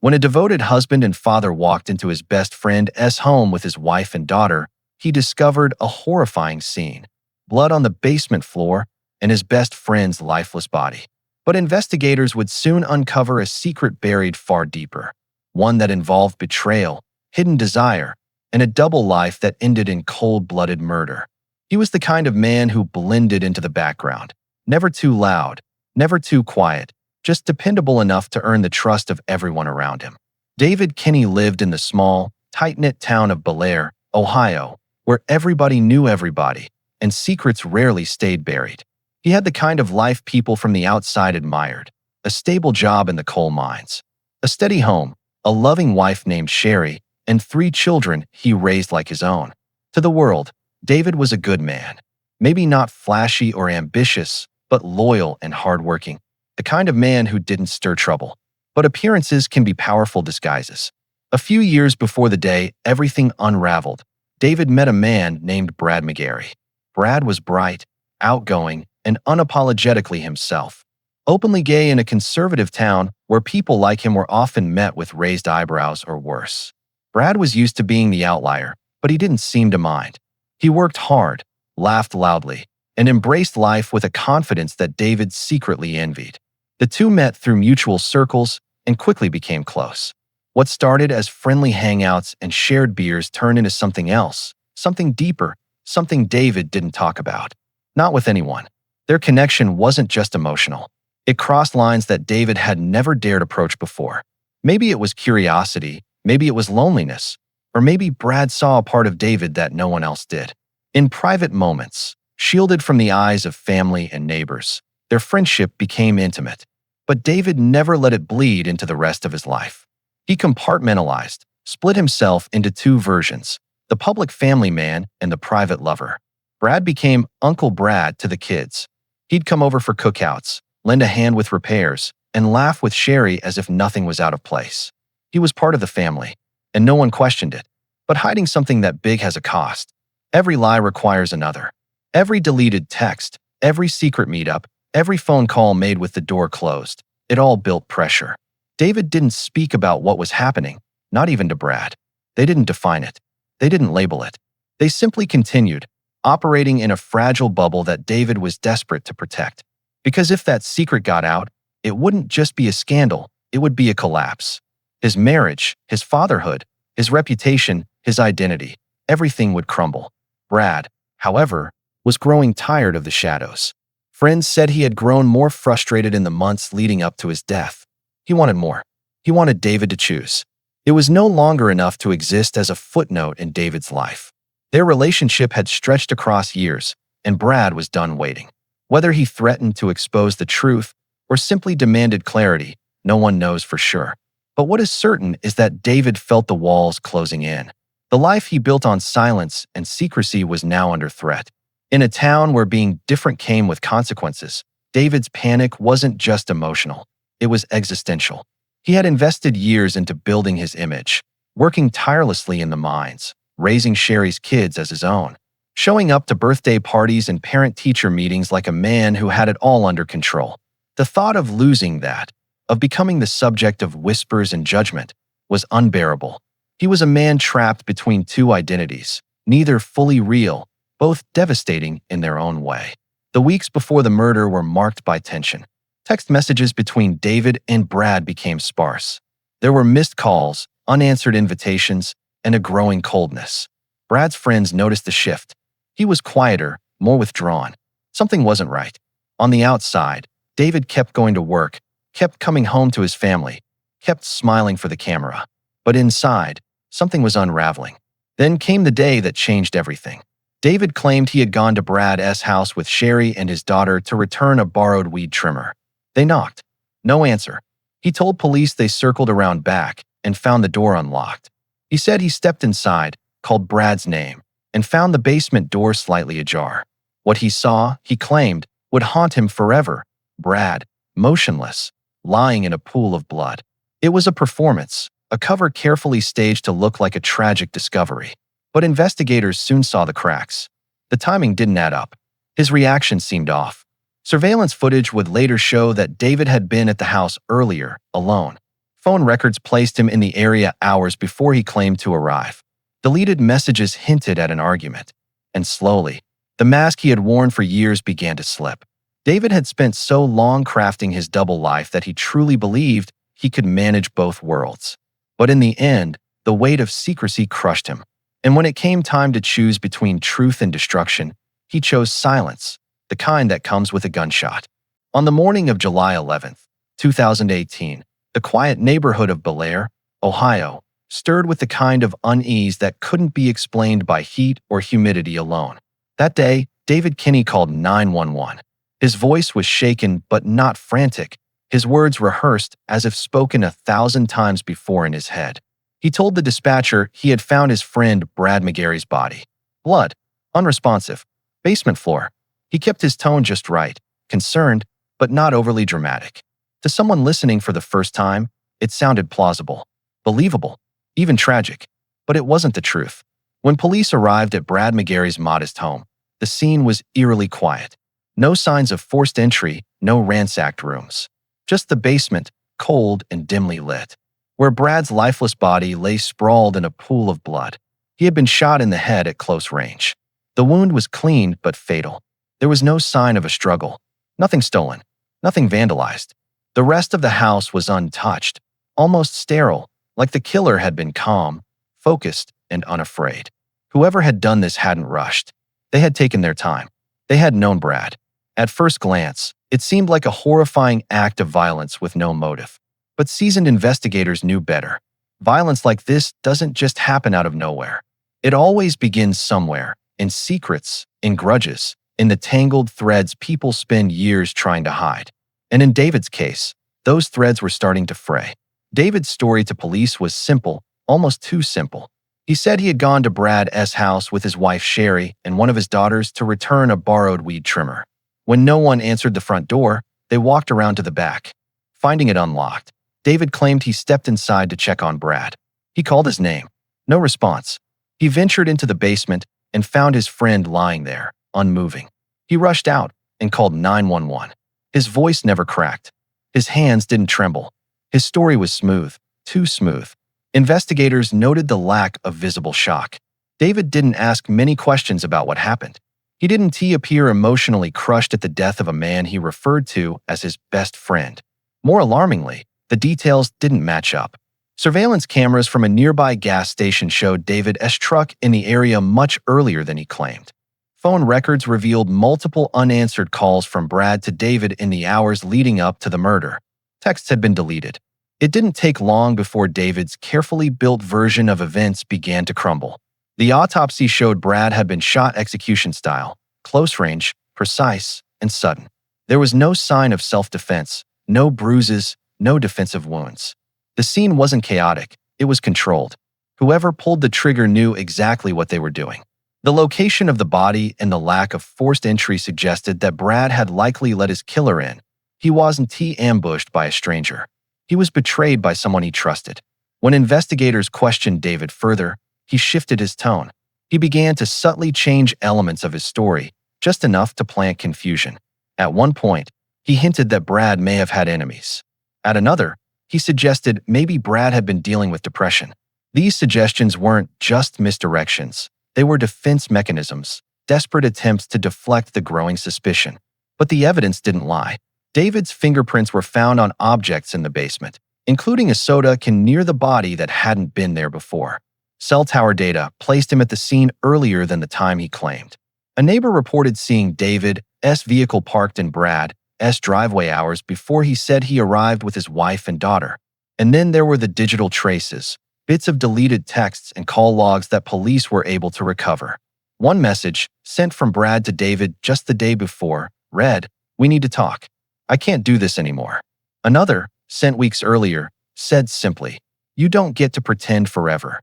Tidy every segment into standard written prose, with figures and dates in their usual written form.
When a devoted husband and father walked into his best friend's home with his wife and daughter, he discovered a horrifying scene: blood on the basement floor and his best friend's lifeless body. But investigators would soon uncover a secret buried far deeper, one that involved betrayal, hidden desire, and a double life that ended in cold-blooded murder. He was the kind of man who blended into the background, never too loud, never too quiet, just dependable enough to earn the trust of everyone around him. David Kinney lived in the small, tight-knit town of Betrayal, Ohio, where everybody knew everybody, and secrets rarely stayed buried. He had the kind of life people from the outside admired: a stable job in the coal mines, a steady home, a loving wife named Sherry, and 3 children he raised like his own. To the world, David was a good man. Maybe not flashy or ambitious, but loyal and hardworking. The kind of man who didn't stir trouble. But appearances can be powerful disguises. A few years before the day everything unraveled, David met a man named Brad McGary. Brad was bright, outgoing, and unapologetically himself. Openly gay in a conservative town where people like him were often met with raised eyebrows or worse. Brad was used to being the outlier, but he didn't seem to mind. He worked hard, laughed loudly, and embraced life with a confidence that David secretly envied. The two met through mutual circles and quickly became close. What started as friendly hangouts and shared beers turned into something else, something deeper, something David didn't talk about. Not with anyone. Their connection wasn't just emotional. It crossed lines that David had never dared approach before. Maybe it was curiosity, maybe it was loneliness, or maybe Brad saw a part of David that no one else did. In private moments, shielded from the eyes of family and neighbors, their friendship became intimate. But David never let it bleed into the rest of his life. He compartmentalized, split himself into 2 versions: the public family man and the private lover. Brad became Uncle Brad to the kids. He'd come over for cookouts, lend a hand with repairs, and laugh with Sherry as if nothing was out of place. He was part of the family, and no one questioned it. But hiding something that big has a cost. Every lie requires another. Every deleted text, every secret meetup, every phone call made with the door closed, it all built pressure. David didn't speak about what was happening, not even to Brad. They didn't define it. They didn't label it. They simply continued, operating in a fragile bubble that David was desperate to protect. Because if that secret got out, it wouldn't just be a scandal, it would be a collapse. His marriage, his fatherhood, his reputation, his identity, everything would crumble. Brad, however, was growing tired of the shadows. Friends said he had grown more frustrated in the months leading up to his death. He wanted more. He wanted David to choose. It was no longer enough to exist as a footnote in David's life. Their relationship had stretched across years, and Brad was done waiting. Whether he threatened to expose the truth or simply demanded clarity, no one knows for sure. But what is certain is that David felt the walls closing in. The life he built on silence and secrecy was now under threat. In a town where being different came with consequences, David's panic wasn't just emotional, it was existential. He had invested years into building his image, working tirelessly in the mines, raising Sherry's kids as his own, showing up to birthday parties and parent-teacher meetings like a man who had it all under control. The thought of losing that, of becoming the subject of whispers and judgment, was unbearable. He was a man trapped between 2 identities, neither fully real, both devastating in their own way. The weeks before the murder were marked by tension. Text messages between David and Brad became sparse. There were missed calls, unanswered invitations, and a growing coldness. Brad's friends noticed the shift. He was quieter, more withdrawn. Something wasn't right. On the outside, David kept going to work, kept coming home to his family, kept smiling for the camera. But inside, something was unraveling. Then came the day that changed everything. David claimed he had gone to Brad's house with Sherry and his daughter to return a borrowed weed trimmer. They knocked. No answer. He told police they circled around back and found the door unlocked. He said he stepped inside, called Brad's name, and found the basement door slightly ajar. What he saw, he claimed, would haunt him forever. Brad, motionless, lying in a pool of blood. It was a performance, a cover carefully staged to look like a tragic discovery. But investigators soon saw the cracks. The timing didn't add up. His reaction seemed off. Surveillance footage would later show that David had been at the house earlier, alone. Phone records placed him in the area hours before he claimed to arrive. Deleted messages hinted at an argument. And slowly, the mask he had worn for years began to slip. David had spent so long crafting his double life that he truly believed he could manage both worlds. But in the end, the weight of secrecy crushed him. And when it came time to choose between truth and destruction, he chose silence, the kind that comes with a gunshot. On the morning of July 11th, 2018, the quiet neighborhood of Betrayal, Ohio, stirred with the kind of unease that couldn't be explained by heat or humidity alone. That day, David Kinney called 911. His voice was shaken but not frantic, his words rehearsed as if spoken 1,000 times before in his head. He told the dispatcher he had found his friend Brad McGary's body. Blood, unresponsive, basement floor. He kept his tone just right, concerned, but not overly dramatic. To someone listening for the first time, it sounded plausible, believable, even tragic. But it wasn't the truth. When police arrived at Brad McGary's modest home, the scene was eerily quiet. No signs of forced entry, no ransacked rooms. Just the basement, cold and dimly lit, where Brad's lifeless body lay sprawled in a pool of blood. He had been shot in the head at close range. The wound was clean but fatal. There was no sign of a struggle. Nothing stolen. Nothing vandalized. The rest of the house was untouched, almost sterile, like the killer had been calm, focused, and unafraid. Whoever had done this hadn't rushed. They had taken their time. They had known Brad. At first glance, it seemed like a horrifying act of violence with no motive. But seasoned investigators knew better. Violence like this doesn't just happen out of nowhere. It always begins somewhere, in secrets, in grudges, in the tangled threads people spend years trying to hide. And in David's case, those threads were starting to fray. David's story to police was simple, almost too simple. He said he had gone to Brad's house with his wife Sherry and one of his daughters to return a borrowed weed trimmer. When no one answered the front door, they walked around to the back. Finding it unlocked, David claimed he stepped inside to check on Brad. He called his name. No response. He ventured into the basement and found his friend lying there, unmoving. He rushed out and called 911. His voice never cracked. His hands didn't tremble. His story was smooth, too smooth. Investigators noted the lack of visible shock. David didn't ask many questions about what happened. He didn't appear emotionally crushed at the death of a man he referred to as his best friend. More alarmingly, the details didn't match up. Surveillance cameras from a nearby gas station showed David's truck in the area much earlier than he claimed. Phone records revealed multiple unanswered calls from Brad to David in the hours leading up to the murder. Texts had been deleted. It didn't take long before David's carefully built version of events began to crumble. The autopsy showed Brad had been shot execution style, close range, precise, and sudden. There was no sign of self-defense, no bruises, no defensive wounds. The scene wasn't chaotic, it was controlled. Whoever pulled the trigger knew exactly what they were doing. The location of the body and the lack of forced entry suggested that Brad had likely let his killer in. He wasn't ambushed by a stranger. He was betrayed by someone he trusted. When investigators questioned David further, he shifted his tone. He began to subtly change elements of his story, just enough to plant confusion. At one point, he hinted that Brad may have had enemies. At another, he suggested maybe Brad had been dealing with depression. These suggestions weren't just misdirections. They were defense mechanisms, desperate attempts to deflect the growing suspicion. But the evidence didn't lie. David's fingerprints were found on objects in the basement, including a soda can near the body that hadn't been there before. Cell tower data placed him at the scene earlier than the time he claimed. A neighbor reported seeing David's vehicle parked in Brad's driveway hours before he said he arrived with his wife and daughter. And then there were the digital traces, bits of deleted texts and call logs that police were able to recover. One message, sent from Brad to David just the day before, read, "We need to talk. I can't do this anymore." Another, sent weeks earlier, said simply, "You don't get to pretend forever."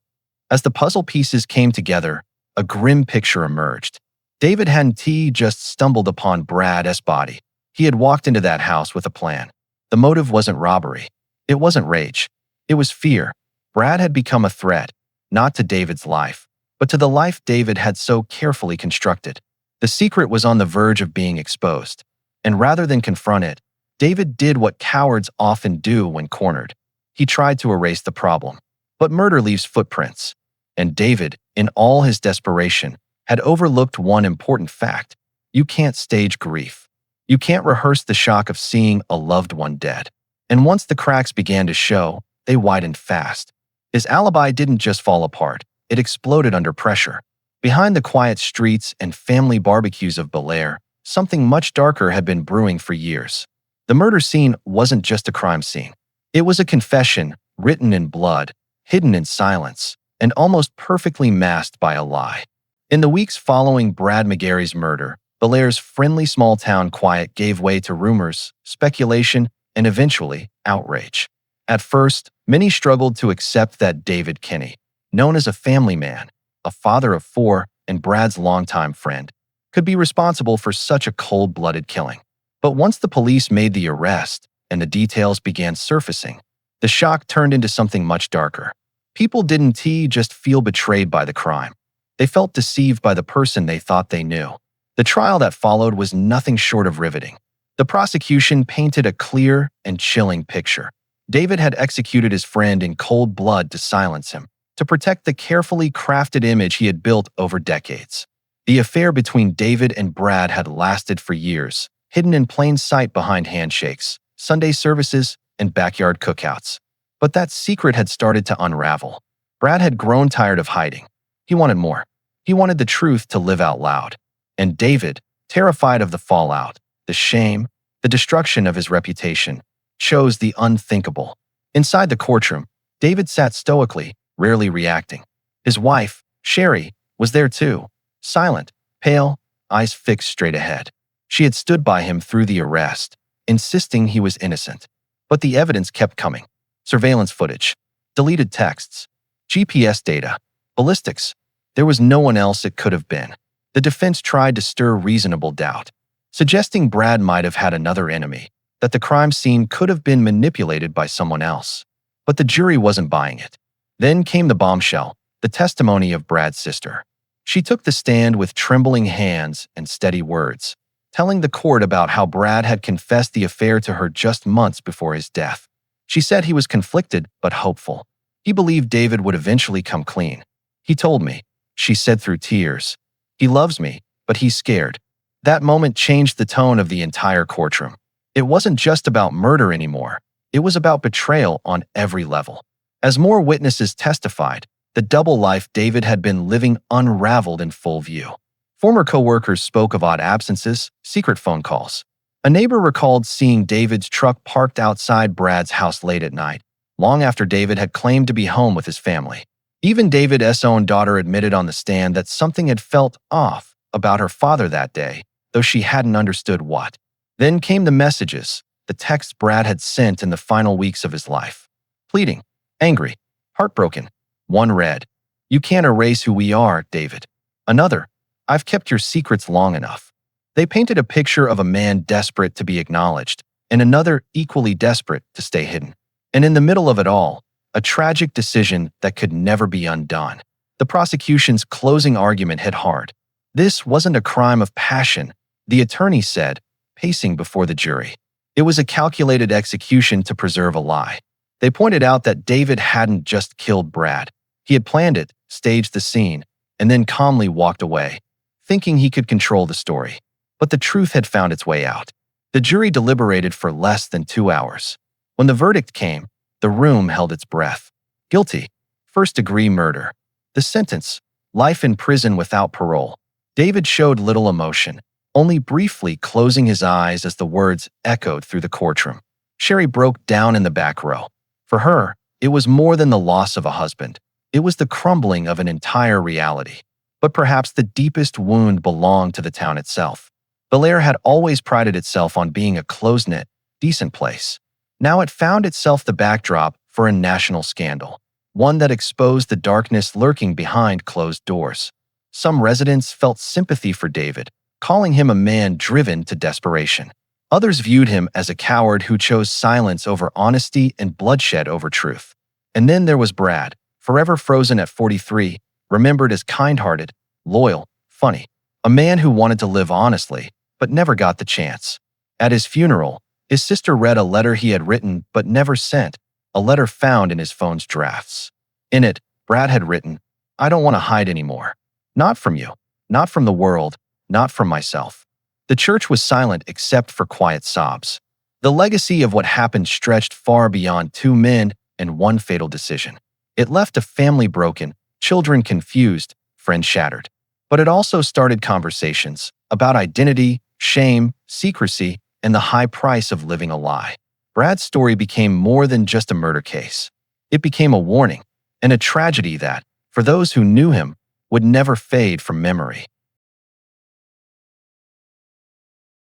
As the puzzle pieces came together, a grim picture emerged. David hadn't just stumbled upon Brad's body. He had walked into that house with a plan. The motive wasn't robbery. It wasn't rage. It was fear. Brad had become a threat, not to David's life, but to the life David had so carefully constructed. The secret was on the verge of being exposed. And rather than confront it, David did what cowards often do when cornered. He tried to erase the problem. But murder leaves footprints. And David, in all his desperation, had overlooked one important fact. You can't stage grief. You can't rehearse the shock of seeing a loved one dead. And once the cracks began to show, they widened fast. His alibi didn't just fall apart, it exploded under pressure. Behind the quiet streets and family barbecues of Bel Air, something much darker had been brewing for years. The murder scene wasn't just a crime scene. It was a confession, written in blood, hidden in silence, and almost perfectly masked by a lie. In the weeks following Brad McGary's murder, Bel Air's friendly small-town quiet gave way to rumors, speculation, and eventually, outrage. At first, many struggled to accept that David Kinney, known as a family man, a father of four, and Brad's longtime friend, could be responsible for such a cold-blooded killing. But once the police made the arrest and the details began surfacing, the shock turned into something much darker. People didn't just feel betrayed by the crime. They felt deceived by the person they thought they knew. The trial that followed was nothing short of riveting. The prosecution painted a clear and chilling picture. David had executed his friend in cold blood to silence him, to protect the carefully crafted image he had built over decades. The affair between David and Brad had lasted for years, hidden in plain sight behind handshakes, Sunday services, and backyard cookouts. But that secret had started to unravel. Brad had grown tired of hiding. He wanted more. He wanted the truth to live out loud. And David, terrified of the fallout, the shame, the destruction of his reputation, chose the unthinkable. Inside the courtroom, David sat stoically, rarely reacting. His wife, Sherry, was there too, silent, pale, eyes fixed straight ahead. She had stood by him through the arrest, insisting he was innocent. But the evidence kept coming. Surveillance footage, deleted texts, GPS data, ballistics. There was no one else it could have been. The defense tried to stir reasonable doubt, suggesting Brad might have had another enemy, that the crime scene could have been manipulated by someone else. But the jury wasn't buying it. Then came the bombshell, the testimony of Brad's sister. She took the stand with trembling hands and steady words, telling the court about how Brad had confessed the affair to her just months before his death. She said he was conflicted but hopeful. He believed David would eventually come clean. He told me, she said through tears. He loves me, but he's scared. That moment changed the tone of the entire courtroom. It wasn't just about murder anymore. It was about betrayal on every level. As more witnesses testified, the double life David had been living unraveled in full view. Former co-workers spoke of odd absences, secret phone calls. A neighbor recalled seeing David's truck parked outside Brad's house late at night, long after David had claimed to be home with his family. Even David's own daughter admitted on the stand that something had felt off about her father that day, though she hadn't understood what. Then came the messages, the texts Brad had sent in the final weeks of his life. Pleading, angry, heartbroken. One read, "You can't erase who we are, David." Another, "I've kept your secrets long enough." They painted a picture of a man desperate to be acknowledged, and another equally desperate to stay hidden. And in the middle of it all, a tragic decision that could never be undone. The prosecution's closing argument hit hard. This wasn't a crime of passion, the attorney said, pacing before the jury. It was a calculated execution to preserve a lie. They pointed out that David hadn't just killed Brad. He had planned it, staged the scene, and then calmly walked away, thinking he could control the story. But the truth had found its way out. The jury deliberated for less than 2 hours. When the verdict came, the room held its breath. Guilty. First-degree murder. The sentence, life in prison without parole. David showed little emotion, only briefly closing his eyes as the words echoed through the courtroom. Sherry broke down in the back row. For her, it was more than the loss of a husband. It was the crumbling of an entire reality. But perhaps the deepest wound belonged to the town itself. Bel Air had always prided itself on being a close-knit, decent place. Now it found itself the backdrop for a national scandal, one that exposed the darkness lurking behind closed doors. Some residents felt sympathy for David, calling him a man driven to desperation. Others viewed him as a coward who chose silence over honesty and bloodshed over truth. And then there was Brad, forever frozen at 43, remembered as kind-hearted, loyal, funny, a man who wanted to live honestly, but never got the chance. At his funeral, his sister read a letter he had written but never sent, a letter found in his phone's drafts. In it, Brad had written, "I don't want to hide anymore. Not from you, not from the world, not from myself." The church was silent except for quiet sobs. The legacy of what happened stretched far beyond two men and one fatal decision. It left a family broken, children confused, friends shattered. But it also started conversations about identity, shame, secrecy, and the high price of living a lie. Brad's story became more than just a murder case. It became a warning and a tragedy that, for those who knew him, would never fade from memory.